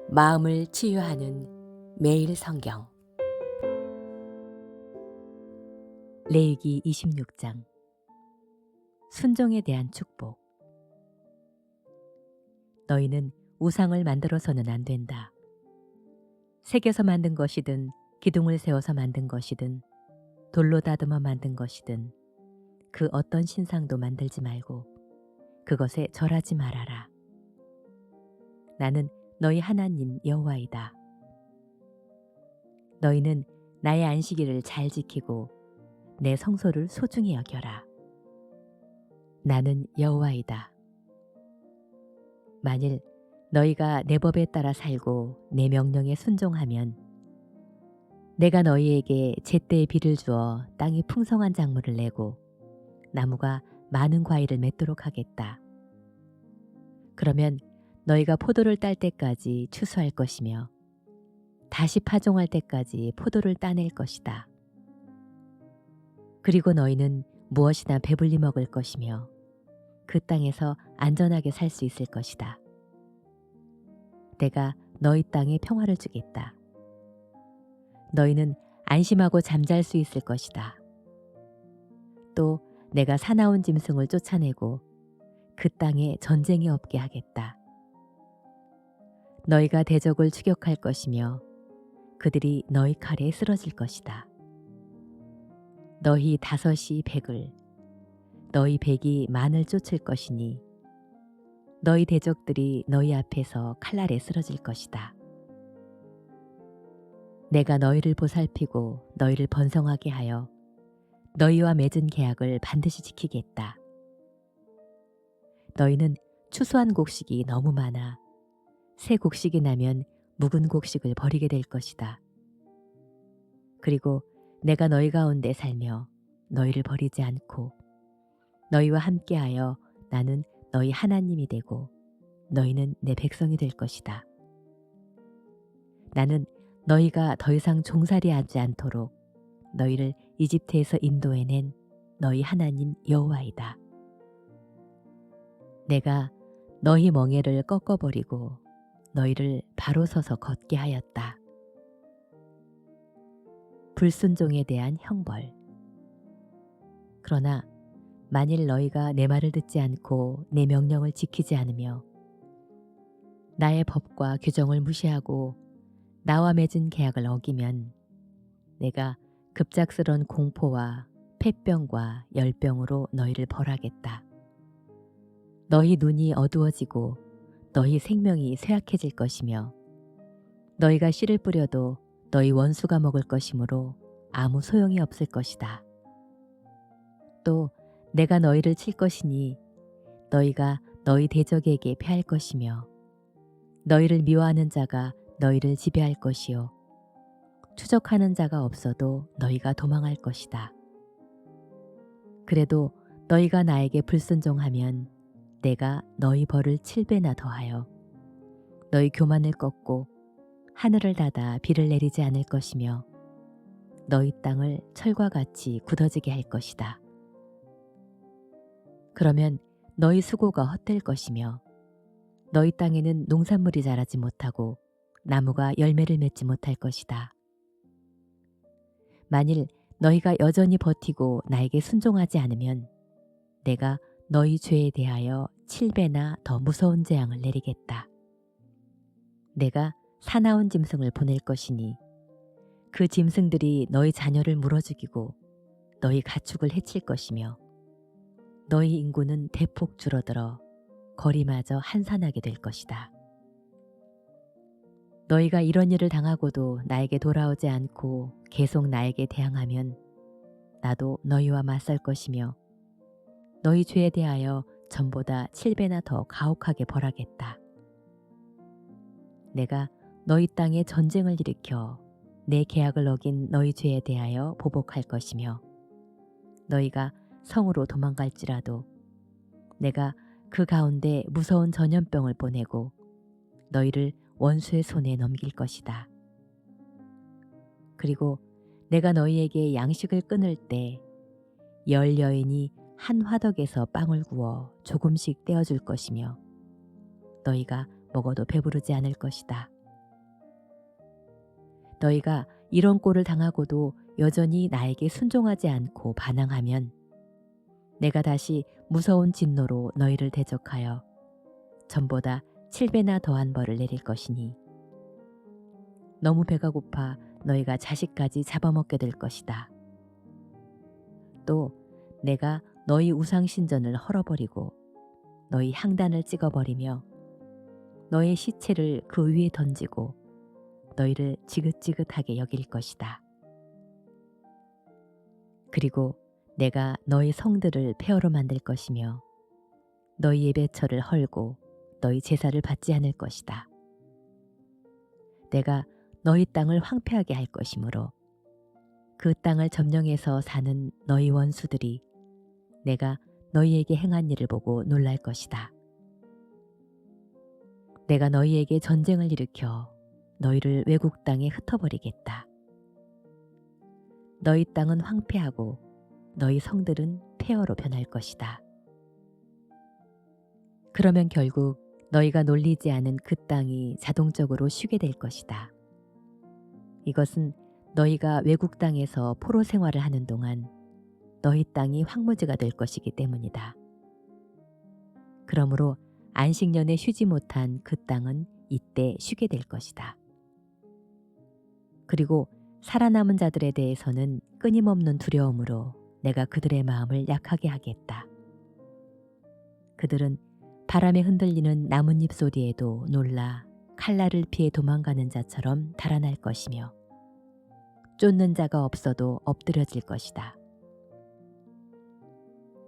마음을 치유하는 매일 성경. 레위기 26장. 순종에 대한 축복. 너희는 우상을 만들어서는 안 된다. 새겨서 만든 것이든 기둥을 세워서 만든 것이든 돌로 다듬어 만든 것이든 그 어떤 신상도 만들지 말고 그것에 절하지 말아라. 나는 너희 하나님 여호와이다. 너희는 나의 안식일을 잘 지키고 내 성소를 소중히 여겨라. 나는 여호와이다. 만일 너희가 내 법에 따라 살고 내 명령에 순종하면 내가 너희에게 제때에 비를 주어 땅이 풍성한 작물을 내고 나무가 많은 과일을 맺도록 하겠다. 그러면 너희가 포도를 딸 때까지 추수할 것이며 다시 파종할 때까지 포도를 따낼 것이다. 그리고 너희는 무엇이나 배불리 먹을 것이며 그 땅에서 안전하게 살 수 있을 것이다. 내가 너희 땅에 평화를 주겠다. 너희는 안심하고 잠잘 수 있을 것이다. 또 내가 사나운 짐승을 쫓아내고 그 땅에 전쟁이 없게 하겠다. 너희가 대적을 추격할 것이며 그들이 너희 칼에 쓰러질 것이다. 너희 다섯이 백을, 너희 백이 만을 쫓을 것이니 너희 대적들이 너희 앞에서 칼날에 쓰러질 것이다. 내가 너희를 보살피고 너희를 번성하게 하여 너희와 맺은 계약을 반드시 지키겠다. 너희는 추수한 곡식이 너무 많아 새 곡식이 나면 묵은 곡식을 버리게 될 것이다. 그리고 내가 너희 가운데 살며 너희를 버리지 않고 너희와 함께하여 나는 너희 하나님이 되고 너희는 내 백성이 될 것이다. 나는 너희가 더 이상 종살이하지 않도록 너희를 이집트에서 인도해낸 너희 하나님 여호와이다. 내가 너희 멍에를 꺾어버리고 너희를 바로 서서 걷게 하였다. 불순종에 대한 형벌. 그러나 만일 너희가 내 말을 듣지 않고 내 명령을 지키지 않으며 나의 법과 규정을 무시하고 나와 맺은 계약을 어기면 내가 급작스런 공포와 폐병과 열병으로 너희를 벌하겠다. 너희 눈이 어두워지고 너희 생명이 쇠약해질 것이며 너희가 씨를 뿌려도 너희 원수가 먹을 것이므로 아무 소용이 없을 것이다. 또 내가 너희를 칠 것이니 너희가 너희 대적에게 패할 것이며 너희를 미워하는 자가 너희를 지배할 것이요 추적하는 자가 없어도 너희가 도망할 것이다. 그래도 너희가 나에게 불순종하면 내가 너희 벌을 7배나 더하여 너희 교만을 꺾고 하늘을 닫아 비를 내리지 않을 것이며 너희 땅을 철과 같이 굳어지게 할 것이다. 그러면 너희 수고가 헛될 것이며 너희 땅에는 농산물이 자라지 못하고 나무가 열매를 맺지 못할 것이다. 만일 너희가 여전히 버티고 나에게 순종하지 않으면 내가 너희 죄에 대하여 7배나 더 무서운 재앙을 내리겠다. 내가 사나운 짐승을 보낼 것이니 그 짐승들이 너희 자녀를 물어 죽이고 너희 가축을 해칠 것이며 너희 인구는 대폭 줄어들어 거리마저 한산하게 될 것이다. 너희가 이런 일을 당하고도 나에게 돌아오지 않고 계속 나에게 대항하면 나도 너희와 맞설 것이며 너희 죄에 대하여 전보다 7배나 더 가혹하게 벌하겠다. 내가 너희 땅에 전쟁을 일으켜 내 계약을 어긴 너희 죄에 대하여 보복할 것이며 너희가 성으로 도망갈지라도 내가 그 가운데 무서운 전염병을 보내고 너희를 원수의 손에 넘길 것이다. 그리고 내가 너희에게 양식을 끊을 때 열 여인이 한 화덕에서 빵을 구워 조금씩 떼어줄 것이며 너희가 먹어도 배부르지 않을 것이다. 너희가 이런 꼴을 당하고도 여전히 나에게 순종하지 않고 반항하면 내가 다시 무서운 진노로 너희를 대적하여 전보다 7배나 더한 벌을 내릴 것이니 너무 배가 고파 너희가 자식까지 잡아먹게 될 것이다. 또 내가 너희 우상 신전을 헐어버리고 너희 향단을 찍어버리며 너의 시체를 그 위에 던지고 너희를 지긋지긋하게 여길 것이다. 그리고 내가 너희 성들을 폐허로 만들 것이며 너희 예배처를 헐고 너희 제사를 받지 않을 것이다. 내가 너희 땅을 황폐하게 할 것이므로 그 땅을 점령해서 사는 너희 원수들이 내가 너희에게 행한 일을 보고 놀랄 것이다. 내가 너희에게 전쟁을 일으켜 너희를 외국 땅에 흩어버리겠다. 너희 땅은 황폐하고 너희 성들은 폐허로 변할 것이다. 그러면 결국 너희가 놀리지 않은 그 땅이 자동적으로 쉬게 될 것이다. 이것은 너희가 외국 땅에서 포로 생활을 하는 동안 너희 땅이 황무지가 될 것이기 때문이다. 그러므로 안식년에 쉬지 못한 그 땅은 이때 쉬게 될 것이다. 그리고 살아남은 자들에 대해서는 끊임없는 두려움으로 내가 그들의 마음을 약하게 하겠다. 그들은 바람에 흔들리는 나뭇잎 소리에도 놀라 칼날을 피해 도망가는 자처럼 달아날 것이며 쫓는 자가 없어도 엎드려질 것이다.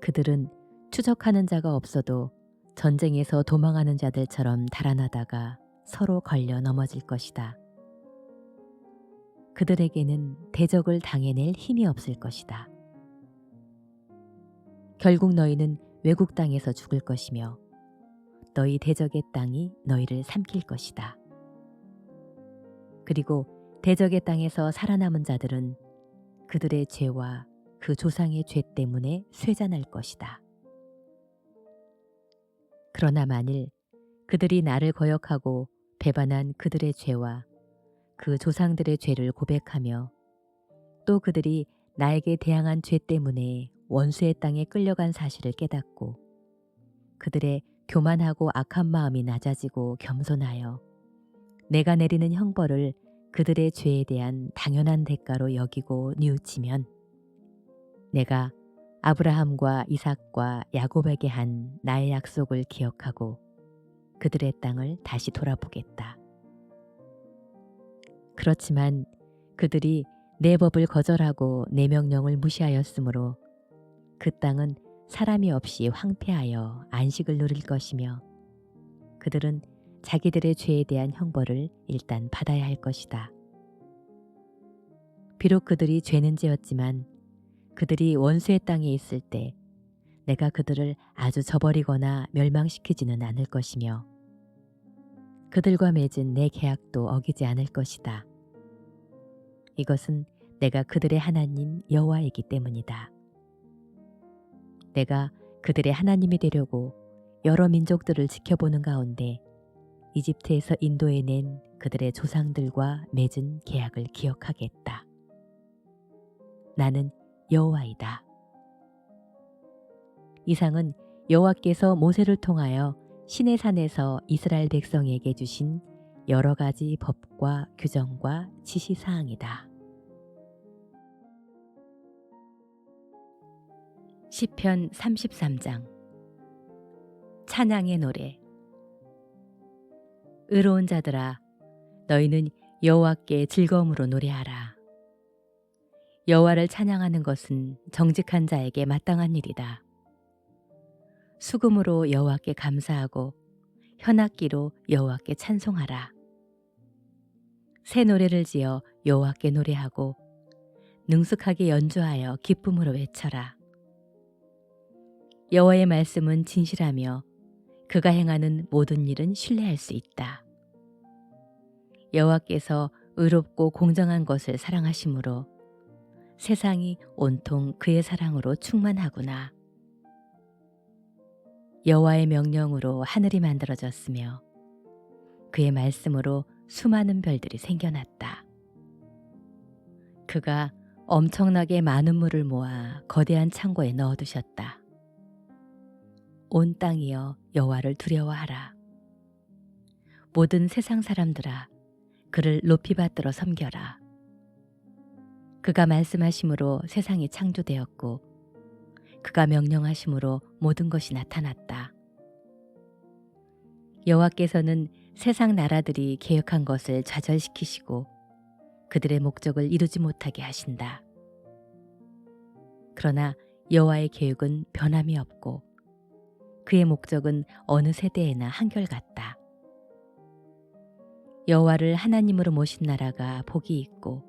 그들은 추적하는 자가 없어도 전쟁에서 도망하는 자들처럼 달아나다가 서로 걸려 넘어질 것이다. 그들에게는 대적을 당해낼 힘이 없을 것이다. 결국 너희는 외국 땅에서 죽을 것이며 너희 대적의 땅이 너희를 삼킬 것이다. 그리고 대적의 땅에서 살아남은 자들은 그들의 죄와 그 조상의 죄 때문에 쇠잔할 것이다. 그러나 만일 그들이 나를 거역하고 배반한 그들의 죄와 그 조상들의 죄를 고백하며 또 그들이 나에게 대항한 죄 때문에 원수의 땅에 끌려간 사실을 깨닫고 그들의 교만하고 악한 마음이 낮아지고 겸손하여 내가 내리는 형벌을 그들의 죄에 대한 당연한 대가로 여기고 뉘우치면 내가 아브라함과 이삭과 야곱에게 한 나의 약속을 기억하고 그들의 땅을 다시 돌아보겠다. 그렇지만 그들이 내 법을 거절하고 내 명령을 무시하였으므로 그 땅은 사람이 없이 황폐하여 안식을 누릴 것이며 그들은 자기들의 죄에 대한 형벌을 일단 받아야 할 것이다. 비록 그들이 죄는 지었지만 그들이 원수의 땅에 있을 때 내가 그들을 아주 저버리거나 멸망시키지는 않을 것이며 그들과 맺은 내 계약도 어기지 않을 것이다. 이것은 내가 그들의 하나님 여호와이기 때문이다. 내가 그들의 하나님이 되려고 여러 민족들을 지켜보는 가운데 이집트에서 인도해낸 그들의 조상들과 맺은 계약을 기억하겠다. 나는 여호와이다. 이상은 여호와께서 모세를 통하여 시내산에서 이스라엘 백성에게 주신 여러 가지 법과 규정과 지시사항이다. 시편 33장 찬양의 노래. 의로운 자들아, 너희는 여호와께 즐거움으로 노래하라. 여호와를 찬양하는 것은 정직한 자에게 마땅한 일이다. 수금으로 여호와께 감사하고 현악기로 여호와께 찬송하라. 새 노래를 지어 여호와께 노래하고 능숙하게 연주하여 기쁨으로 외쳐라. 여호와의 말씀은 진실하며 그가 행하는 모든 일은 신뢰할 수 있다. 여호와께서 의롭고 공정한 것을 사랑하심으로 세상이 온통 그의 사랑으로 충만하구나. 여호와의 명령으로 하늘이 만들어졌으며 그의 말씀으로 수많은 별들이 생겨났다. 그가 엄청나게 많은 물을 모아 거대한 창고에 넣어두셨다. 온 땅이여 여호와를 두려워하라. 모든 세상 사람들아 그를 높이 받들어 섬겨라. 그가 말씀하심으로 세상이 창조되었고 그가 명령하심으로 모든 것이 나타났다. 여호와께서는 세상 나라들이 계획한 것을 좌절시키시고 그들의 목적을 이루지 못하게 하신다. 그러나 여호와의 계획은 변함이 없고 그의 목적은 어느 세대에나 한결같다. 여호와를 하나님으로 모신 나라가 복이 있고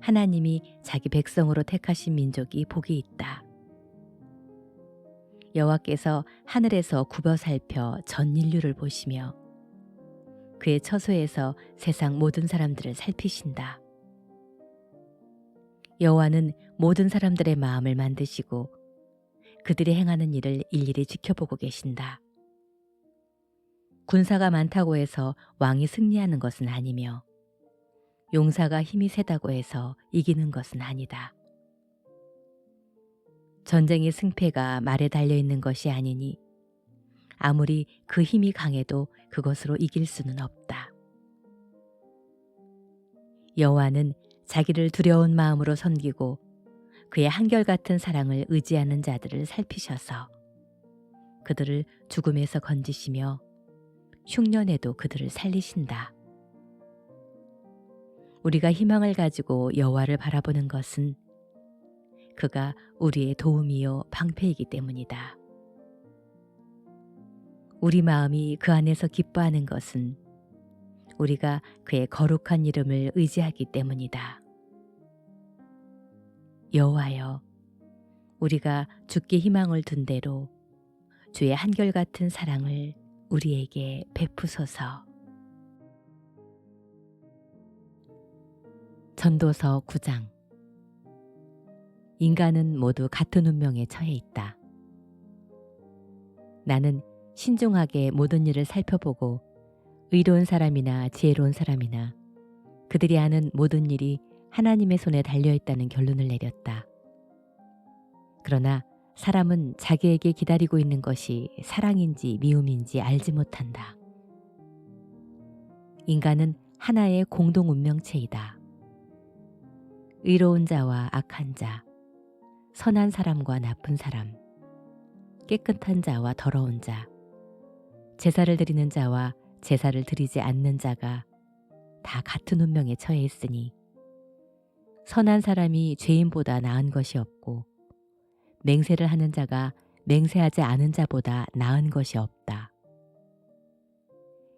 하나님이 자기 백성으로 택하신 민족이 복이 있다. 여호와께서 하늘에서 굽어 살펴 전 인류를 보시며 그의 처소에서 세상 모든 사람들을 살피신다. 여호와는 모든 사람들의 마음을 만드시고 그들이 행하는 일을 일일이 지켜보고 계신다. 군사가 많다고 해서 왕이 승리하는 것은 아니며 용사가 힘이 세다고 해서 이기는 것은 아니다. 전쟁의 승패가 말에 달려있는 것이 아니니 아무리 그 힘이 강해도 그것으로 이길 수는 없다. 여호와는 자기를 두려운 마음으로 섬기고 그의 한결같은 사랑을 의지하는 자들을 살피셔서 그들을 죽음에서 건지시며 흉년에도 그들을 살리신다. 우리가 희망을 가지고 여호와를 바라보는 것은 그가 우리의 도움이요 방패이기 때문이다. 우리 마음이 그 안에서 기뻐하는 것은 우리가 그의 거룩한 이름을 의지하기 때문이다. 여호와여, 우리가 주께 희망을 둔 대로 주의 한결같은 사랑을 우리에게 베푸소서. 전도서 9장. 인간은 모두 같은 운명에 처해 있다. 나는 신중하게 모든 일을 살펴보고 의로운 사람이나 지혜로운 사람이나 그들이 하는 모든 일이 하나님의 손에 달려있다는 결론을 내렸다. 그러나 사람은 자기에게 기다리고 있는 것이 사랑인지 미움인지 알지 못한다. 인간은 하나의 공동 운명체이다. 의로운 자와 악한 자, 선한 사람과 나쁜 사람, 깨끗한 자와 더러운 자, 제사를 드리는 자와 제사를 드리지 않는 자가 다 같은 운명에 처해 있으니 선한 사람이 죄인보다 나은 것이 없고 맹세를 하는 자가 맹세하지 않은 자보다 나은 것이 없다.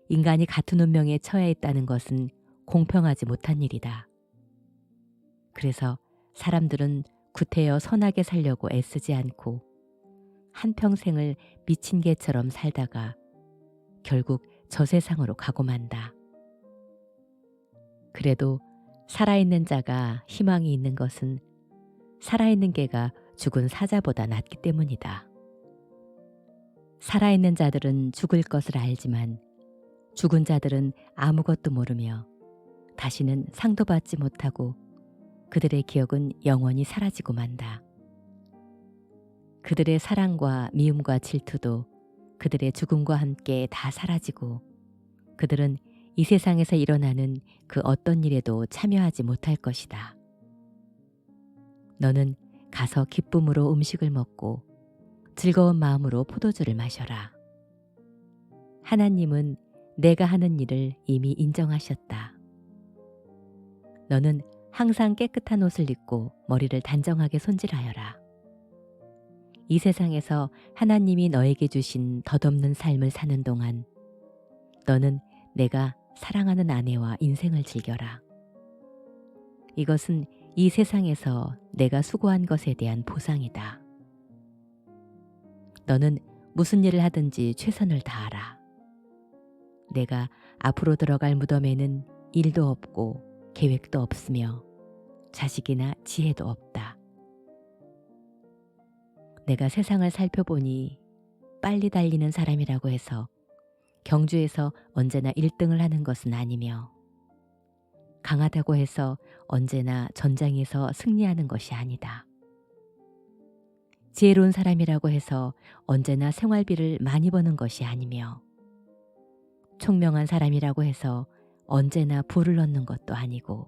인간이 같은 운명에 처해 있다는 것은 공평하지 못한 일이다. 그래서 사람들은 구태여 선하게 살려고 애쓰지 않고 한평생을 미친 개처럼 살다가 결국 저 세상으로 가고 만다. 그래도 살아있는 자가 희망이 있는 것은 살아있는 개가 죽은 사자보다 낫기 때문이다. 살아있는 자들은 죽을 것을 알지만 죽은 자들은 아무것도 모르며 다시는 상도 받지 못하고 그들의 기억은 영원히 사라지고 만다. 그들의 사랑과 미움과 질투도 그들의 죽음과 함께 다 사라지고 그들은 이 세상에서 일어나는 그 어떤 일에도 참여하지 못할 것이다. 너는 가서 기쁨으로 음식을 먹고 즐거운 마음으로 포도주를 마셔라. 하나님은 내가 하는 일을 이미 인정하셨다. 너는 항상 깨끗한 옷을 입고 머리를 단정하게 손질하여라. 이 세상에서 하나님이 너에게 주신 덧없는 삶을 사는 동안 너는 내가 사랑하는 아내와 인생을 즐겨라. 이것은 이 세상에서 내가 수고한 것에 대한 보상이다. 너는 무슨 일을 하든지 최선을 다하라. 내가 앞으로 들어갈 무덤에는 일도 없고 계획도 없으며 자식이나 지혜도 없다. 내가 세상을 살펴보니 빨리 달리는 사람이라고 해서 경주에서 언제나 1등을 하는 것은 아니며 강하다고 해서 언제나 전장에서 승리하는 것이 아니다. 지혜로운 사람이라고 해서 언제나 생활비를 많이 버는 것이 아니며, 총명한 사람이라고 해서 언제나 부를 얻는 것도 아니고,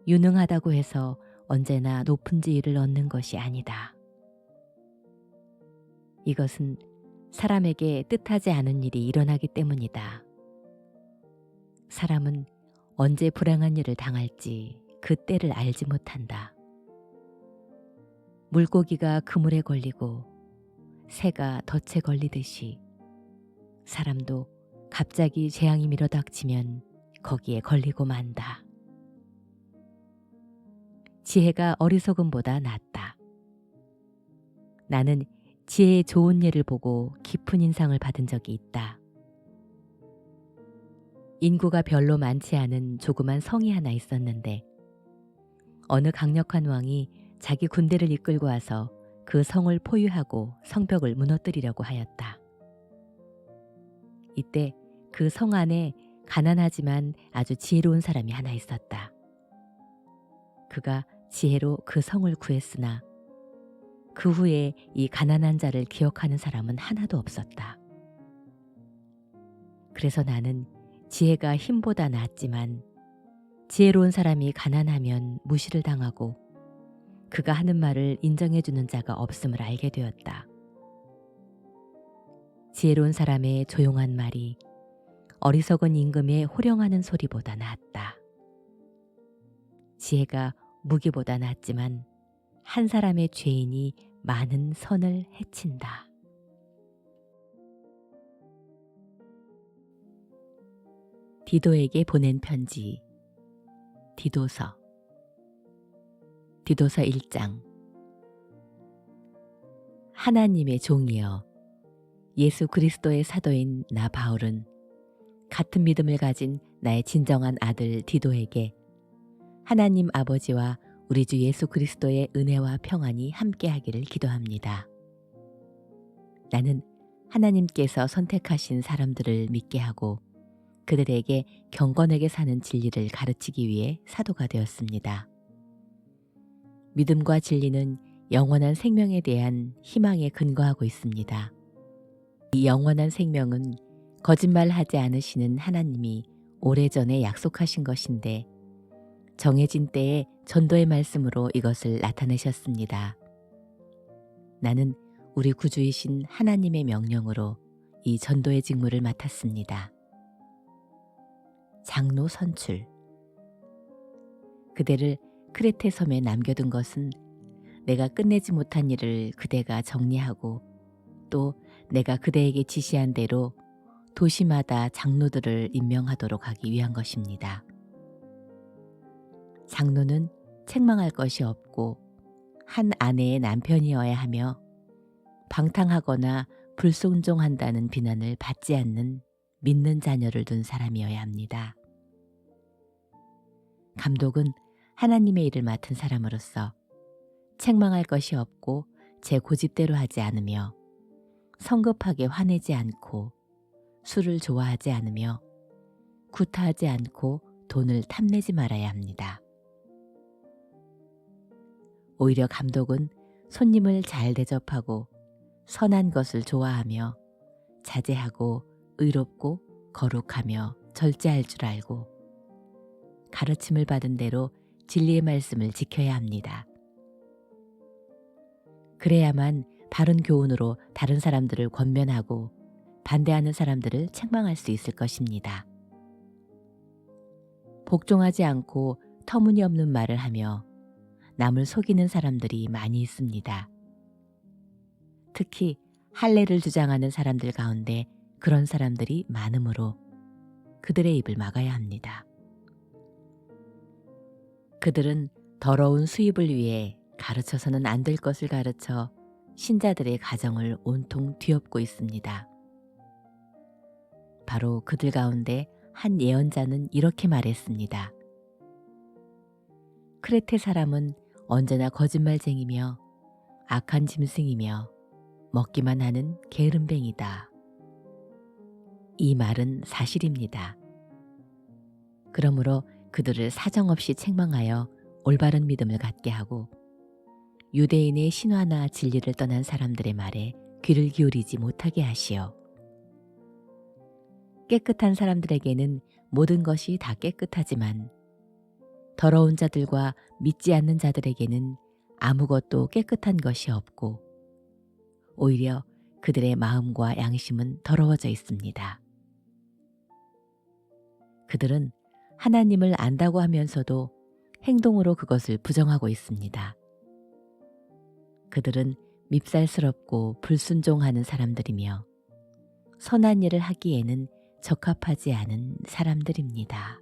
유능하다고 해서 언제나 높은 지위를 얻는 것이 아니다. 이것은 사람에게 뜻하지 않은 일이 일어나기 때문이다. 사람은 언제 불행한 일을 당할지 그 때를 알지 못한다. 물고기가 그물에 걸리고 새가 덫에 걸리듯이 사람도 갑자기 재앙이 밀어닥치면 거기에 걸리고 만다. 지혜가 어리석음보다 낫다. 나는 지혜의 좋은 예를 보고 깊은 인상을 받은 적이 있다. 인구가 별로 많지 않은 조그만 성이 하나 있었는데, 어느 강력한 왕이 자기 군대를 이끌고 와서 그 성을 포위하고 성벽을 무너뜨리려고 하였다. 이때 그 성 안에 가난하지만 아주 지혜로운 사람이 하나 있었다. 그가 지혜로 그 성을 구했으나 그 후에 이 가난한 자를 기억하는 사람은 하나도 없었다. 그래서 나는 지혜가 힘보다 낫지만 지혜로운 사람이 가난하면 무시를 당하고 그가 하는 말을 인정해주는 자가 없음을 알게 되었다. 지혜로운 사람의 조용한 말이 어리석은 임금의 호령하는 소리보다 낫다. 지혜가 무기보다 낫지만 한 사람의 죄인이 많은 선을 해친다. 디도에게 보낸 편지. 디도서 1장. 하나님의 종이여, 예수 그리스도의 사도인 나 바울은 같은 믿음을 가진 나의 진정한 아들 디도에게 하나님 아버지와 우리 주 예수 그리스도의 은혜와 평안이 함께하기를 기도합니다. 나는 하나님께서 선택하신 사람들을 믿게 하고 그들에게 경건하게 사는 진리를 가르치기 위해 사도가 되었습니다. 믿음과 진리는 영원한 생명에 대한 희망에 근거하고 있습니다. 이 영원한 생명은 거짓말하지 않으시는 하나님이 오래전에 약속하신 것인데 정해진 때에 전도의 말씀으로 이것을 나타내셨습니다. 나는 우리 구주이신 하나님의 명령으로 이 전도의 직무를 맡았습니다. 장로 선출. 그대를 크레테 섬에 남겨둔 것은 내가 끝내지 못한 일을 그대가 정리하고 또 내가 그대에게 지시한 대로 도시마다 장로들을 임명하도록 하기 위한 것입니다. 장로는 책망할 것이 없고 한 아내의 남편이어야 하며 방탕하거나 불순종한다는 비난을 받지 않는 믿는 자녀를 둔 사람이어야 합니다. 감독은 하나님의 일을 맡은 사람으로서 책망할 것이 없고 제 고집대로 하지 않으며 성급하게 화내지 않고 술을 좋아하지 않으며 구타하지 않고 돈을 탐내지 말아야 합니다. 오히려 감독은 손님을 잘 대접하고 선한 것을 좋아하며 자제하고 의롭고 거룩하며 절제할 줄 알고 가르침을 받은 대로 진리의 말씀을 지켜야 합니다. 그래야만 바른 교훈으로 다른 사람들을 권면하고 반대하는 사람들을 책망할 수 있을 것입니다. 복종하지 않고 터무니없는 말을 하며 남을 속이는 사람들이 많이 있습니다. 특히 할례를 주장하는 사람들 가운데 그런 사람들이 많으므로 그들의 입을 막아야 합니다. 그들은 더러운 수입을 위해 가르쳐서는 안 될 것을 가르쳐 신자들의 가정을 온통 뒤엎고 있습니다. 바로 그들 가운데 한 예언자는 이렇게 말했습니다. 크레테 사람은 언제나 거짓말쟁이며 악한 짐승이며 먹기만 하는 게으름뱅이다. 이 말은 사실입니다. 그러므로 그들을 사정없이 책망하여 올바른 믿음을 갖게 하고 유대인의 신화나 진리를 떠난 사람들의 말에 귀를 기울이지 못하게 하시어 깨끗한 사람들에게는 모든 것이 다 깨끗하지만 더러운 자들과 믿지 않는 자들에게는 아무것도 깨끗한 것이 없고 오히려 그들의 마음과 양심은 더러워져 있습니다. 그들은 하나님을 안다고 하면서도 행동으로 그것을 부정하고 있습니다. 그들은 밉살스럽고 불순종하는 사람들이며 선한 일을 하기에는 적합하지 않은 사람들입니다.